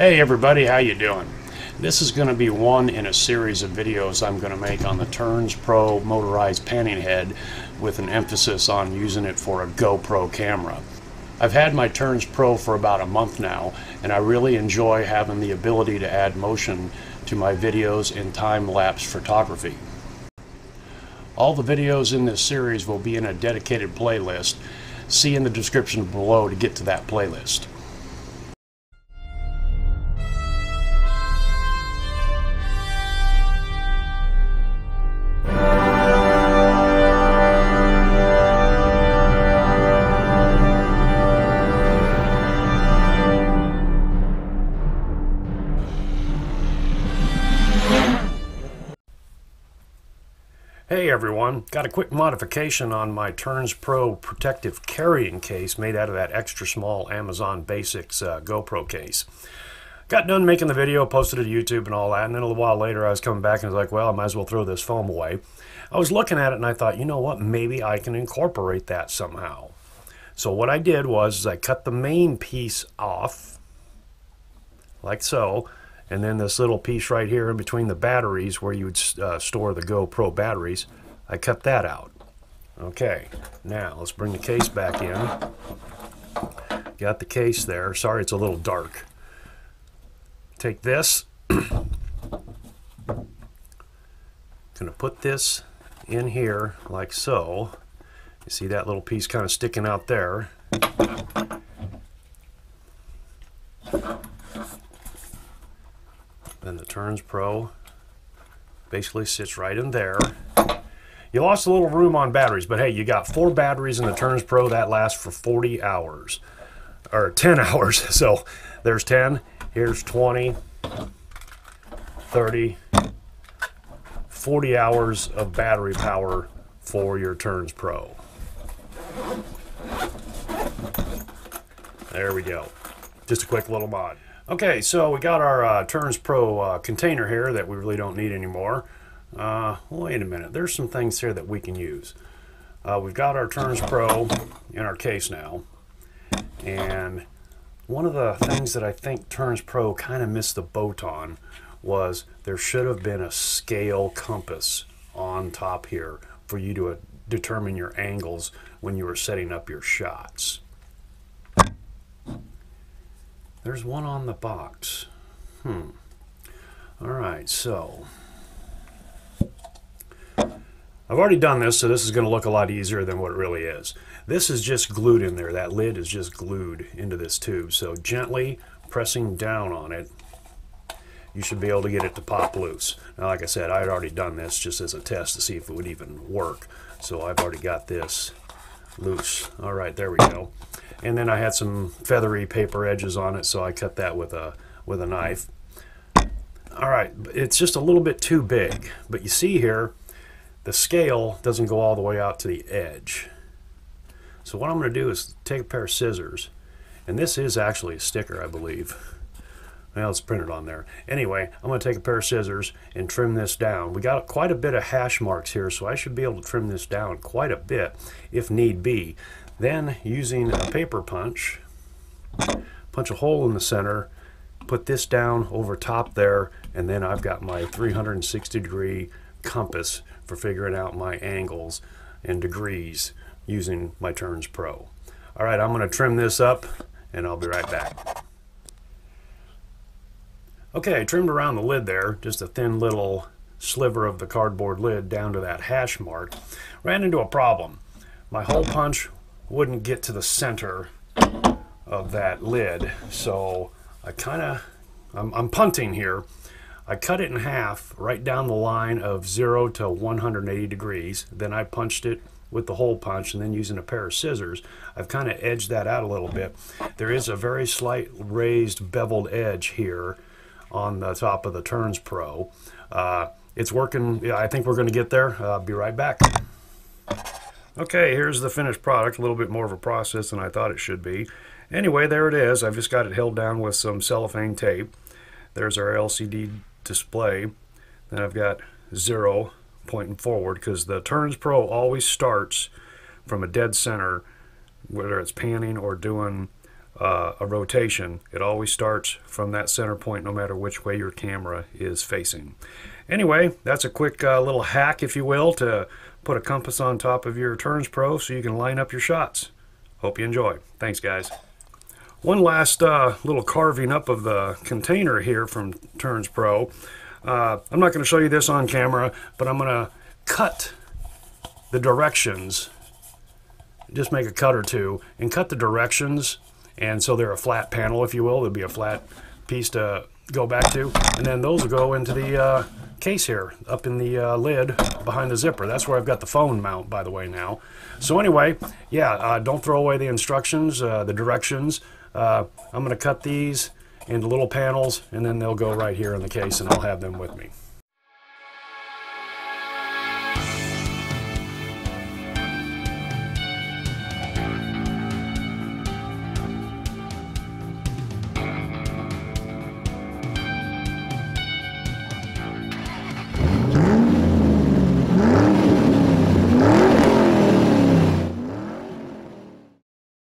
Hey everybody, how you doing? This is going to be one in a series of videos I'm going to make on the TurnsPro motorized panning head with an emphasis on using it for a GoPro camera. I've had my TurnsPro for about a month now, and I really enjoy having the ability to add motion to my videos in time-lapse photography. All the videos in this series will be in a dedicated playlist. See in the description below to get to that playlist. Hey everyone, got a quick modification on my TurnsPro protective carrying case made out of that extra small Amazon Basics GoPro case. Got done making the video, posted it to YouTube and all that, and then a little while later I was coming back and was like, well, I might as well throw this foam away. I was looking at it and I thought, you know what, maybe I can incorporate that somehow. So what I did was I cut the main piece off, like so, and then this little piece right here in between the batteries where you would store the GoPro batteries, I cut that out. Okay, now let's bring the case back in. Got the case there. Sorry it's a little dark. Take this. Gonna put this in here like so. You see that little piece kind of sticking out there. Then the TurnsPro basically sits right in there. You lost a little room on batteries, but hey, you got 4 batteries in the TurnsPro that lasts for 40 hours. Or 10 hours. So there's 10, here's 20, 30, 40 hours of battery power for your TurnsPro. There we go. Just a quick little mod. Okay, so we got our TurnsPro container here that we really don't need anymore. Wait a minute, there's some things here that we can use. We've got our TurnsPro in our case now, and one of the things that I think TurnsPro kind of missed the boat on was there should have been a scale compass on top here for you to determine your angles when you were setting up your shots. There's one on the box. Alright, so I've already done this, so this is going to look a lot easier than what it really is. This is just glued in there. That lid is just glued into this tube. So gently pressing down on it, you should be able to get it to pop loose. Now, like I said, I had already done this just as a test to see if it would even work. So I've already got this loose. Alright, there we go. And then I had some feathery paper edges on it, so I cut that with a knife. Alright, it's just a little bit too big. But you see here, the scale doesn't go all the way out to the edge. So what I'm going to do is take a pair of scissors, and this is actually a sticker, I believe. Well, it's printed on there. Anyway, I'm going to take a pair of scissors and trim this down. We got quite a bit of hash marks here, so I should be able to trim this down quite a bit if need be. Then, using a paper punch, punch a hole in the center, put this down over top there, and then I've got my 360-degree compass for figuring out my angles and degrees using my TurnsPro. Alright, I'm going to trim this up, and I'll be right back. Okay, I trimmed around the lid there, just a thin little sliver of the cardboard lid down to that hash mark. Ran into a problem. My hole punch wouldn't get to the center of that lid, so I'm punting here. I cut it in half right down the line of 0 to 180 degrees. Then I punched it with the hole punch, and then using a pair of scissors, I've kind of edged that out a little bit. There is a very slight raised beveled edge here on the top of the TurnsPro. It's working. I think we're going to get there. I'll be right back. Okay, here's the finished product. A little bit more of a process than I thought it should be. Anyway, there it is. I've just got it held down with some cellophane tape. There's our LCD display. Then I've got 0 pointing forward, because the TurnsPro always starts from a dead center, whether it's panning or doing a rotation, it always starts from that center point no matter which way your camera is facing. Anyway, that's a quick little hack, if you will, to put a compass on top of your TurnsPro so you can line up your shots. Hope you enjoy. Thanks, guys. One last little carving up of the container here from TurnsPro. I'm not going to show you this on camera, but I'm going to cut the directions. Just make a cut or two and cut the directions, and so they're a flat panel, if you will. There'll be a flat piece to go back to, and then those will go into the case here, up in the lid behind the zipper. That's where I've got the phone mount, by the way, now. So anyway, yeah, don't throw away the instructions, the directions. I'm going to cut these into little panels, and then they'll go right here in the case, and I'll have them with me.